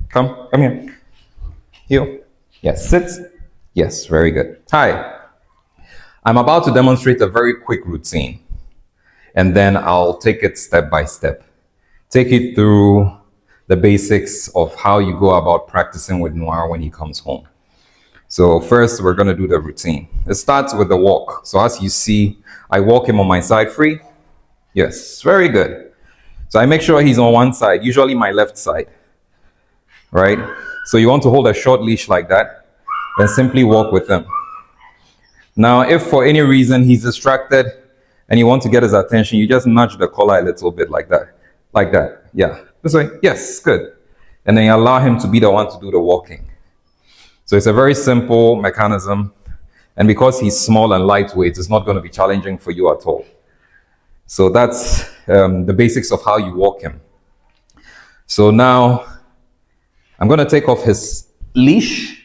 Come here. Heel. Yes, sit. Yes, very good. Hi. I'm about to demonstrate a very quick routine, and then I'll take it step by step. Take it through the basics of how you go about practicing with Noir when he comes home. So first, we're going to do the routine. It starts with the walk. So as you see, I walk him on my side free. Yes, very good. So I make sure he's on one side, usually my left side, right? So you want to hold a short leash like that, then simply walk with him. Now, if for any reason he's distracted and you want to get his attention, you just nudge the collar a little bit like that. Like that. Yeah. This way. Yes, good. And then you allow him to be the one to do the walking. So it's a very simple mechanism. And because he's small and lightweight, it's not going to be challenging for you at all. So that's the basics of how you walk him. So now I'm going to take off his leash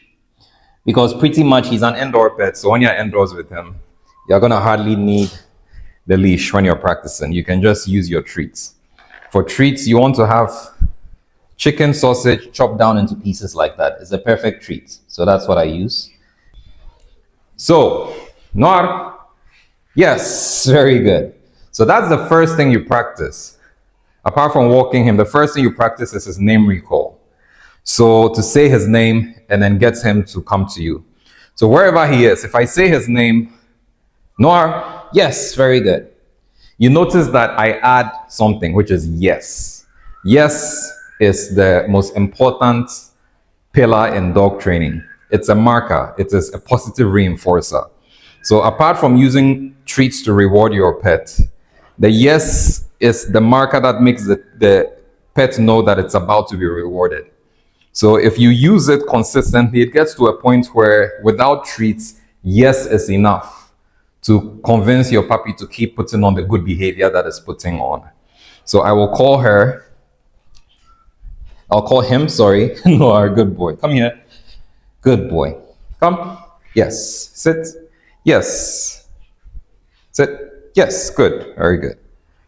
because pretty much he's an indoor pet. So when you're indoors with him, you're going to hardly need the leash when you're practicing. You can just use your treats. For treats, you want to have chicken sausage chopped down into pieces like that. It's a perfect treat. So that's what I use. So, Noir. Yes, very good. So that's the first thing you practice. Apart from walking him, the first thing you practice is his name recall. So to say his name and then get him to come to you. So wherever he is, if I say his name, Noir, yes, very good. You notice that I add something, which is yes. Yes is the most important pillar in dog training. It's a marker. It is a positive reinforcer. So apart from using treats to reward your pet, the yes is the marker that makes the pet know that it's about to be rewarded. So if you use it consistently, it gets to a point where without treats, yes is enough to convince your puppy to keep putting on the good behavior that it's putting on. So I will call her. I'll call him, sorry. Noir, good boy. Come here. Good boy. Come. Yes. Sit. Yes. Sit. Yes. Good. Very good.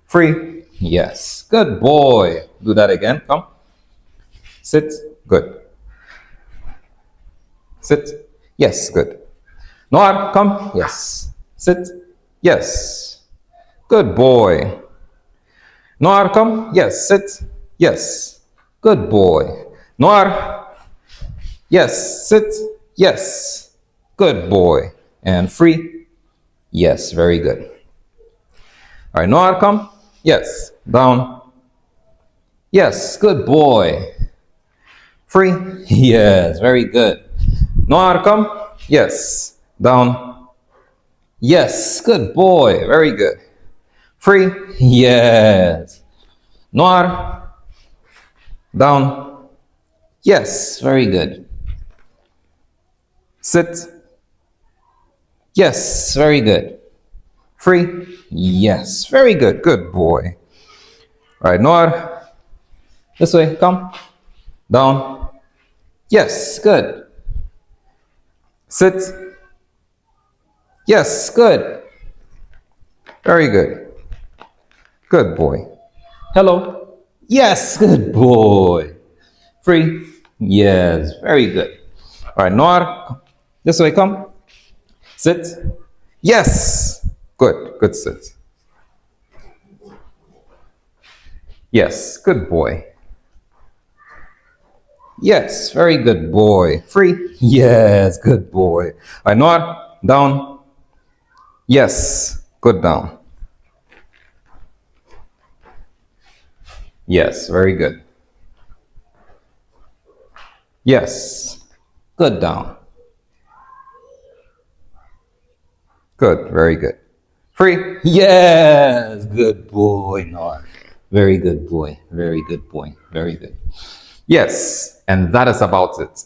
Free. Yes. Good boy. Do that again. Come. Sit. Good. Sit. Yes. Good. Noir, come. Yes. Sit. Yes. Good boy. Noir, come. Yes. Sit. Yes. Good boy. Noir. Yes. Sit. Yes. Good boy. And free. Yes. Very good. All right. Noir, come. Yes. Down. Yes. Good boy. Free. Yes. Very good. Noir, come. Yes. Down. Yes. Good boy. Very good. Free. Yes. Noir. Down. Yes. Very good. Sit. Yes. Very good. Free. Yes. Very good. Good boy. All right. Noir. This way. Come. Down. Yes. Good. Sit. Yes. Good. Very good. Good boy. Hello. Yes. Good boy. Free. Yes. Very good. All right. Noir. This way. Come. Sit. Yes. Good. Good sit. Yes. Good boy. Yes. Very good boy. Free. Yes. Good boy. All right. Noir. Down. Yes. Good down. Yes. Very good. Yes. Good down. Good. Very good. Free. Yes. Good boy, Noir. Very good boy. Very good boy. Very good. Yes. And that is about it.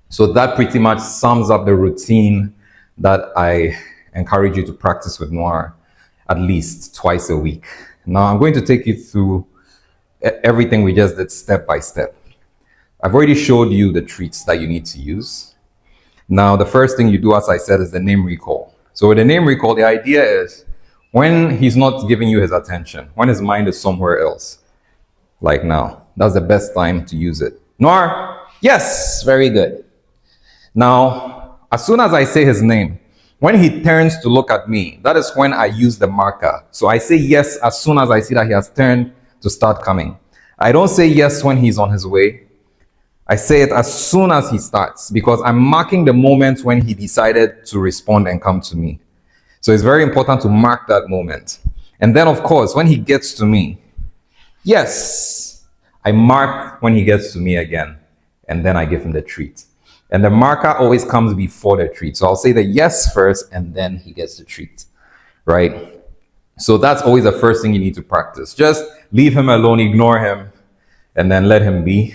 So that pretty much sums up the routine that I encourage you to practice with Noir at least twice a week. Now I'm going to take you through everything we just did step by step. I've already showed you the treats that you need to use. Now, the first thing you do, as I said, is the name recall. So with the name recall, the idea is when he's not giving you his attention, when his mind is somewhere else, like now, that's the best time to use it. Noir, Yes, very good. Now, as soon as I say his name, when he turns to look at me, that is when I use the marker. So I say yes as soon as I see that he has turned to start coming. I don't say yes when he's on his way. I say it as soon as he starts because I'm marking the moment when he decided to respond and come to me. So it's very important to mark that moment. And then, of course, when he gets to me, yes, I mark when he gets to me again. And then I give him the treat. And the marker always comes before the treat. So I'll say the yes first, and then he gets the treat, right? So that's always the first thing you need to practice. Just leave him alone, ignore him, and then let him be.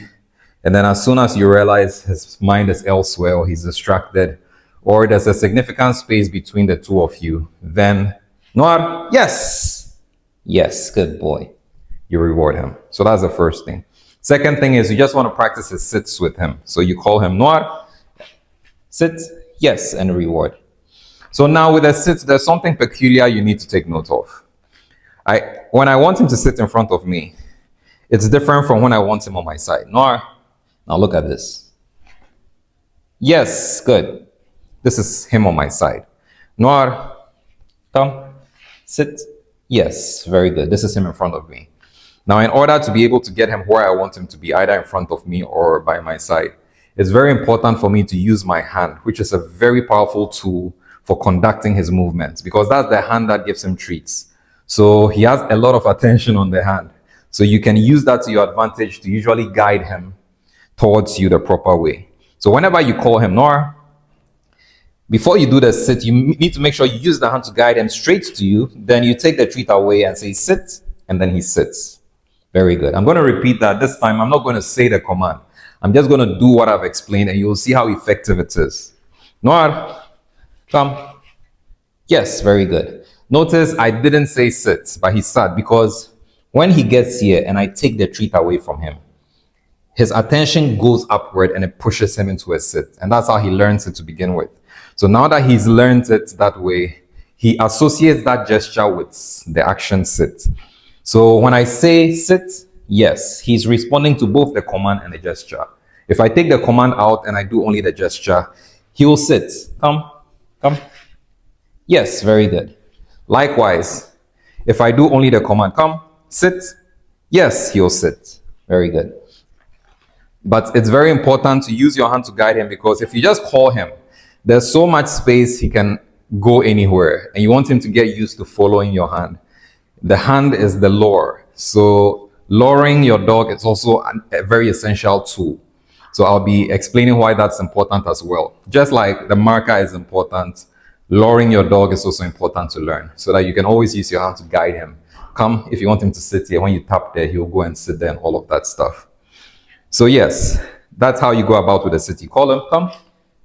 And then as soon as you realize his mind is elsewhere or he's distracted or there's a significant space between the two of you, then Noir, yes, yes, good boy. You reward him. So that's the first thing. Second thing is you just want to practice his sits with him. So you call him Noir, sit, yes, and reward. So now with the sits, there's something peculiar you need to take note of. When I want him to sit in front of me, it's different from when I want him on my side. Noir, now look at this. Yes, good. This is him on my side. Noir, come, sit. Yes, very good. This is him in front of me. Now, in order to be able to get him where I want him to be, either in front of me or by my side, it's very important for me to use my hand, which is a very powerful tool for conducting his movements because that's the hand that gives him treats. So he has a lot of attention on the hand. So you can use that to your advantage to usually guide him towards you the proper way. So whenever you call him, Noir, before you do the sit, you need to make sure you use the hand to guide him straight to you. Then you take the treat away and say sit, and then he sits. Very good. I'm going to repeat that this time. I'm not going to say the command. I'm just going to do what I've explained and you'll see how effective it is. Noir, come. Yes, very good. Notice I didn't say sit, but he sat because when he gets here and I take the treat away from him, his attention goes upward and it pushes him into a sit. And that's how he learns it to begin with. So now that he's learned it that way, he associates that gesture with the action sit. So when I say sit, yes, he's responding to both the command and the gesture. If I take the command out and I do only the gesture, he will sit. Come, come. Yes, very good. Likewise, if I do only the command, come, sit. Yes, he'll sit. Very good. But it's very important to use your hand to guide him because if you just call him, there's so much space he can go anywhere and you want him to get used to following your hand. The hand is the lure. So luring your dog is also a very essential tool. So I'll be explaining why that's important as well. Just like the marker is important, luring your dog is also important to learn so that you can always use your hand to guide him. Come, if you want him to sit here, when you tap there, he'll go and sit there and all of that stuff. So yes, that's how you go about with the sit. You call him, come,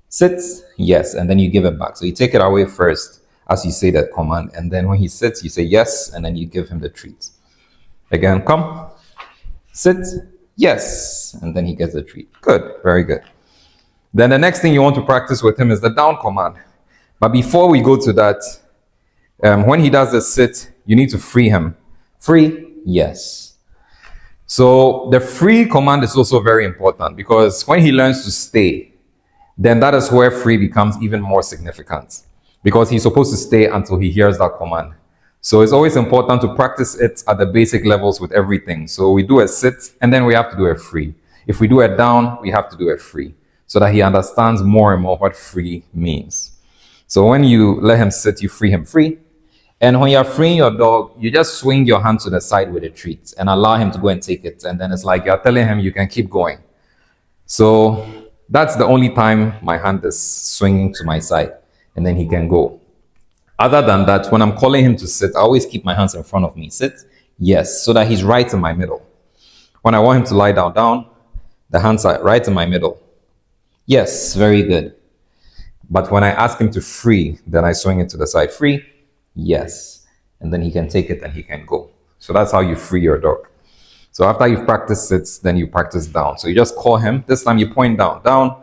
sit, yes, and then you give it back. So you take it away first as you say that command, and then when he sits, you say yes, and then you give him the treat. Again, come, sit, yes, and then he gets the treat. Good, very good. Then the next thing you want to practice with him is the down command. But before we go to that, when he does the sit, you need to free him. Free, yes. So the free command is also very important because when he learns to stay, then that is where free becomes even more significant because he's supposed to stay until he hears that command. So it's always important to practice it at the basic levels with everything. So we do a sit and then we have to do a free. If we do a down, we have to do a free so that he understands more and more what free means. So when you let him sit, you free him free. And when you're freeing your dog, you just swing your hand to the side with a treat and allow him to go and take it. And then it's like you're telling him you can keep going. So that's the only time my hand is swinging to my side and then he can go. Other than that, when I'm calling him to sit, I always keep my hands in front of me. Sit, yes, so that he's right in my middle. When I want him to lie down, down, the hands are right in my middle. Yes, very good. But when I ask him to free, then I swing it to the side. Free, yes. And then he can take it and he can go. So that's how you free your dog. So after you've practiced sits, then you practice down. So you just call him. This time you point down, down.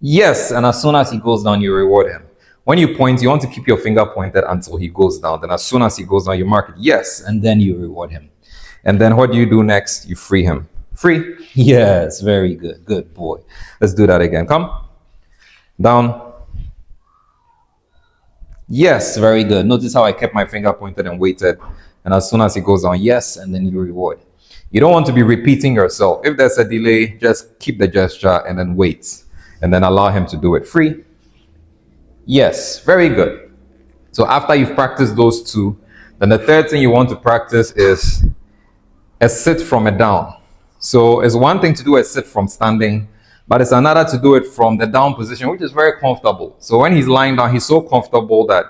Yes, and as soon as he goes down, you reward him. When you point, you want to keep your finger pointed until he goes down. Then as soon as he goes down, you mark it, yes, and then you reward him. And then what do you do next? You free him. Free. Yes, very good. Good boy. Let's do that again. Come. Down. Yes, very good. Notice how I kept my finger pointed and waited. And as soon as it goes on, yes, and then you reward. You don't want to be repeating yourself. If there's a delay, just keep the gesture and then wait. And then allow him to do it. Free. Yes, very good. So after you've practiced those two, then the third thing you want to practice is a sit from a down. So it's one thing to do a sit from standing, but it's another to do it from the down position, which is very comfortable. So when he's lying down, he's so comfortable that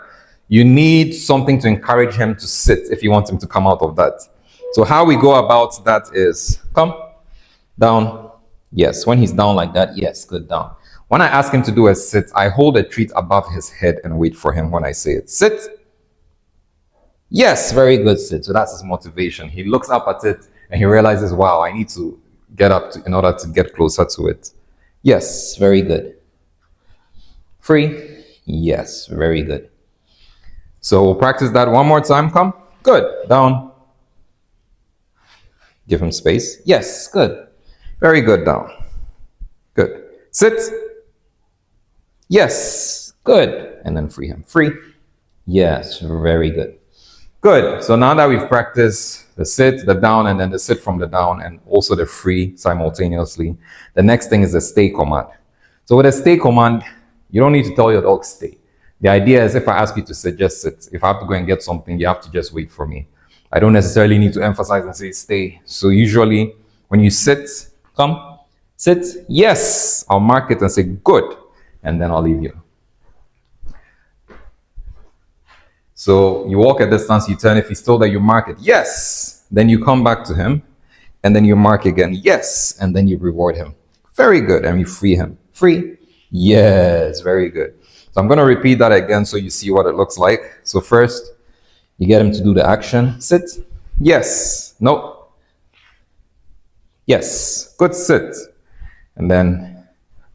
you need something to encourage him to sit if you want him to come out of that. So how we go about that is come down. Yes, when he's down like that, yes, good, down. When I ask him to do a sit, I hold a treat above his head and wait for him when I say it. Sit. Yes, very good, sit. So that's his motivation. He looks up at it and he realizes, wow, I need to get up in order to get closer to it. Yes, very good. Free. Yes, very good. So we'll practice that one more time. Come. Good. Down. Give him space. Yes, good. Very good, down. Good. Sit. Yes, good. And then free him. Free. Yes, very good. Good. So now that we've practiced the sit, the down, and then the sit from the down, and also the free simultaneously, the next thing is the stay command. So with a stay command, you don't need to tell your dog stay. The idea is if I ask you to sit, just sit. If I have to go and get something, you have to just wait for me. I don't necessarily need to emphasize and say stay. So usually when you sit, come, sit, yes, I'll mark it and say good, and then I'll leave you. So you walk a distance, you turn. If he's still there, you mark it. Yes. Then you come back to him and then you mark again. Yes. And then you reward him. Very good. And you free him. Free. Yes. Very good. So I'm going to repeat that again so you see what it looks like. So first, you get him to do the action. Sit. Yes. No. Yes. Good, sit. And then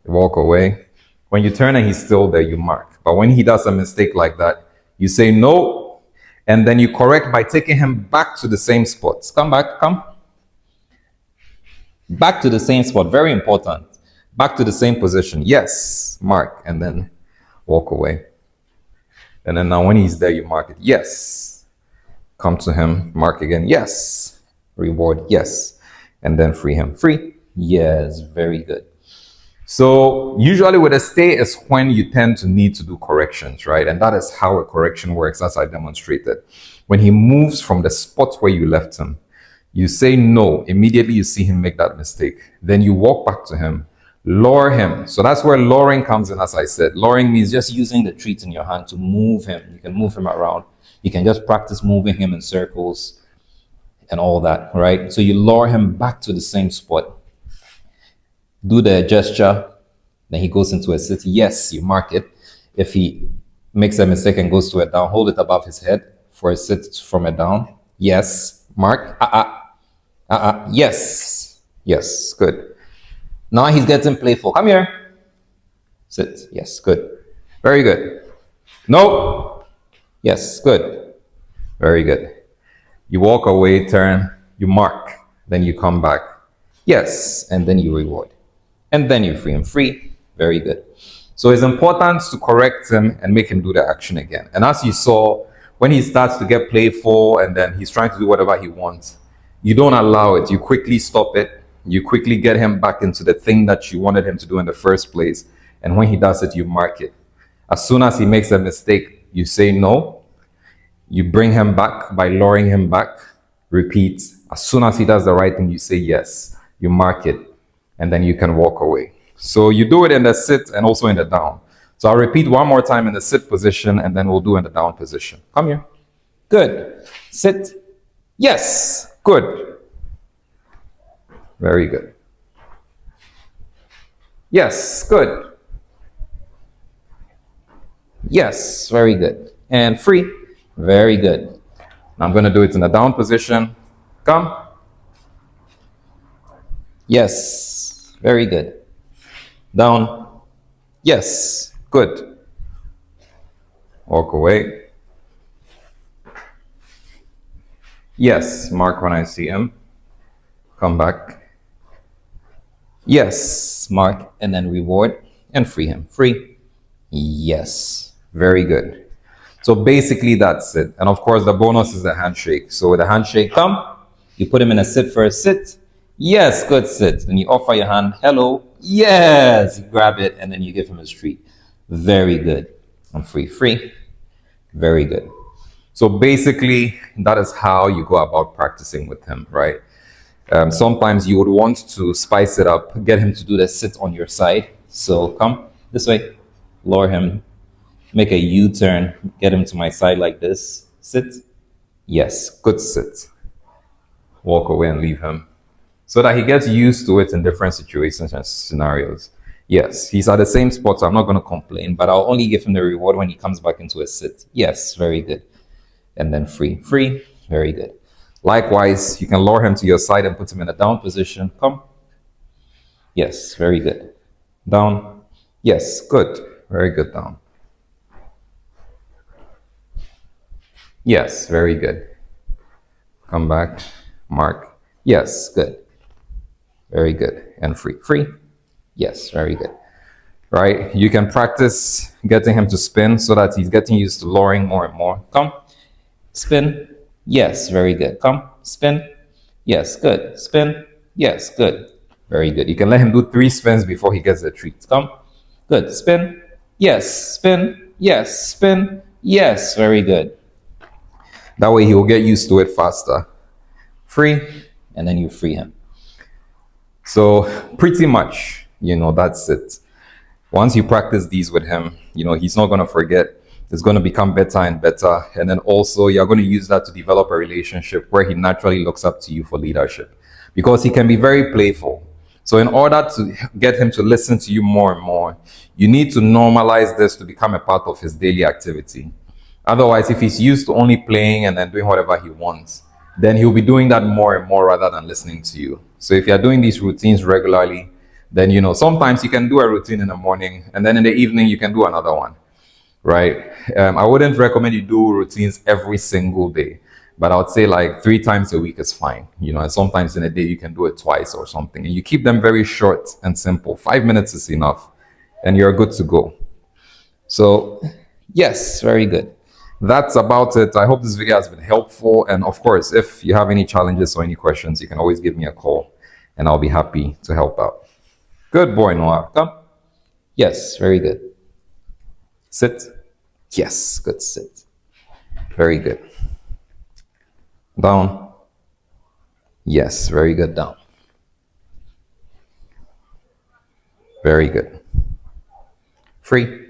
you walk away. When you turn and he's still there, you mark. But when he does a mistake like that, you say no, and then you correct by taking him back to the same spot. Come back, come. Back to the same spot, very important. Back to the same position. Yes, mark, and then walk away. And then now when he's there, you mark it. Yes. Come to him, mark again. Yes. Reward, yes. And then free him. Free. Yes, very good. So usually with a stay is when you tend to need to do corrections, right? And that is how a correction works, as I demonstrated. When he moves from the spot where you left him, you say no. Immediately you see him make that mistake. Then you walk back to him, lure him. So that's where luring comes in, as I said. Luring means just using the treat in your hand to move him. You can move him around. You can just practice moving him in circles and all that, right? So you lure him back to the same spot. Do the gesture, then he goes into a sit. Yes, you mark it. If he makes a mistake and goes to a down, hold it above his head for a sit from a down. Yes, mark. Yes. Yes, good. Now he's getting playful. Come here. Sit. Yes, good. Very good. No. Yes, good. Very good. You walk away, turn, you mark, then you come back. Yes, and then you reward. And then you free him. Free. Very good. So it's important to correct him and make him do the action again. And as you saw, when he starts to get playful and then he's trying to do whatever he wants, you don't allow it. You quickly stop it. You quickly get him back into the thing that you wanted him to do in the first place. And when he does it, you mark it. As soon as he makes a mistake, you say no. You bring him back by luring him back. Repeat. As soon as he does the right thing, you say yes. You mark it. And then you can walk away. So you do it in the sit and also in the down. So I'll repeat one more time in the sit position and then we'll do in the down position. Come here. Good. Sit. Yes. Good. Very good. Yes. Good. Yes. Very good. And free. Very good. Now I'm going to do it in the down position. Come. Yes. Very good. Down. Yes. Good. Walk away. Yes. Mark when I see him. Come back. Yes, mark, and then reward and free him. Free. Yes, very good. So basically, that's it. And of course, the bonus is the handshake. So with the handshake, come, you put him in a sit for a sit. Yes, good sit. Then you offer your hand, hello. Yes, you grab it, and then you give him his treat. Very good. And free, free. Very good. So basically, that is how you go about practicing with him, right? Sometimes you would want to spice it up, get him to do the sit on your side. So come this way, lure him, make a U turn, get him to my side like this. Sit. Yes, good sit. Walk away and leave him so that he gets used to it in different situations and scenarios. Yes, he's at the same spot, so I'm not going to complain, but I'll only give him the reward when he comes back into a sit. Yes, very good. And then free, free, very good. Likewise, you can lure him to your side and put him in a down position. Come. Yes, very good. Down. Yes, good. Very good. Down. Yes, very good. Come back. Mark. Yes, good. Very good. And free. Free. Yes, very good. Right? You can practice getting him to spin so that he's getting used to luring more and more. Come. Spin. Yes, very good. Come. Spin. Yes, good. Spin. Yes, good. Very good. You can let him do 3 spins before he gets the treat. Come. Good. Spin. Yes. Spin. Yes. Spin. Yes. Very good. That way he will get used to it faster. Free. And then you free him. So pretty much, that's it. Once you practice these with him, he's not going to forget. It's going to become better and better. And then also you're going to use that to develop a relationship where he naturally looks up to you for leadership, because he can be very playful. So in order to get him to listen to you more and more, you need to normalize this to become a part of his daily activity. Otherwise, if he's used to only playing and then doing whatever he wants, then he'll be doing that more and more rather than listening to you. So if you're doing these routines regularly, then sometimes you can do a routine in the morning and then in the evening you can do another one, right? I wouldn't recommend you do routines every single day, but I would say like 3 times a week is fine. And sometimes in a day you can do it twice or something, and you keep them very short and simple. 5 minutes is enough and you're good to go. So yes, very good. That's about it. I hope this video has been helpful. And of course, if you have any challenges or any questions, you can always give me a call and I'll be happy to help out. Good boy, Noah. Come. Yes, very good. Sit. Yes, good sit. Very good. Down. Yes, very good. Down. Very good. Free.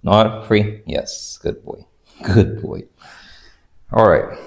Not free. Yes, good boy. Good boy. All right.